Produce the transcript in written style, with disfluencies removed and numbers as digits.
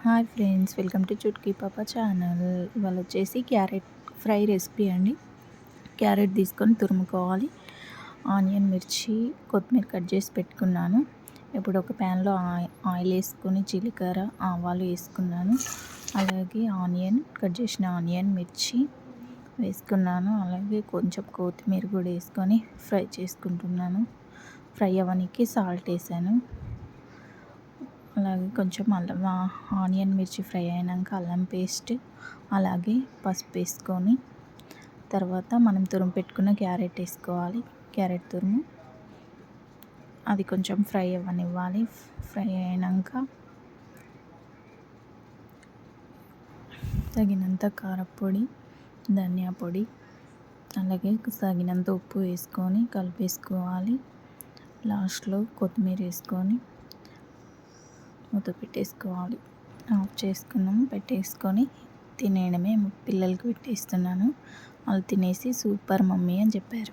Hi friends, welcome to Chutki పాప channel. ఇవాళ వచ్చేసి క్యారెట్ ఫ్రై రెసిపీ అండి. క్యారెట్ తీసుకొని తురుముకోవాలి. ఆనియన్, మిర్చి, కొత్తిమీర కట్ చేసి పెట్టుకున్నాను. ఇప్పుడు ఒక ప్యాన్లో ఆయిల్ వేసుకొని జీలకర్ర, ఆవాలు వేసుకున్నాను. అలాగే కట్ చేసిన ఆనియన్, మిర్చి వేసుకున్నాను. అలాగే కొంచెం కొత్తిమీర కూడా వేసుకొని ఫ్రై చేసుకుంటున్నాను. ఫ్రై అవ్వడానికి సాల్ట్ వేసాను. అలాగే కొంచెం ఆనియన్, మిర్చి ఫ్రై అయినాక అల్లం పేస్ట్, అలాగే పసుపు వేసుకొని తర్వాత మనం తురుము పెట్టుకున్న క్యారెట్ వేసుకోవాలి. క్యారెట్ తురుము అది కొంచెం ఫ్రై అవ్వనివ్వాలి. ఫ్రై అయినాక తగినంత కారపొడి, ధనియా పొడి, అలాగే తగినంత ఉప్పు వేసుకొని కలిపేసుకోవాలి. లాస్ట్లో కొత్తిమీర వేసుకొని మూత పెట్టేసుకోవాలి. ఆఫ్ చేసుకున్నాము, పెట్టేసుకొని తినేయడమే. పిల్లలకి పెట్టేస్తున్నాను. వాళ్ళు తినేసి సూపర్ మమ్మీ అని చెప్పారు.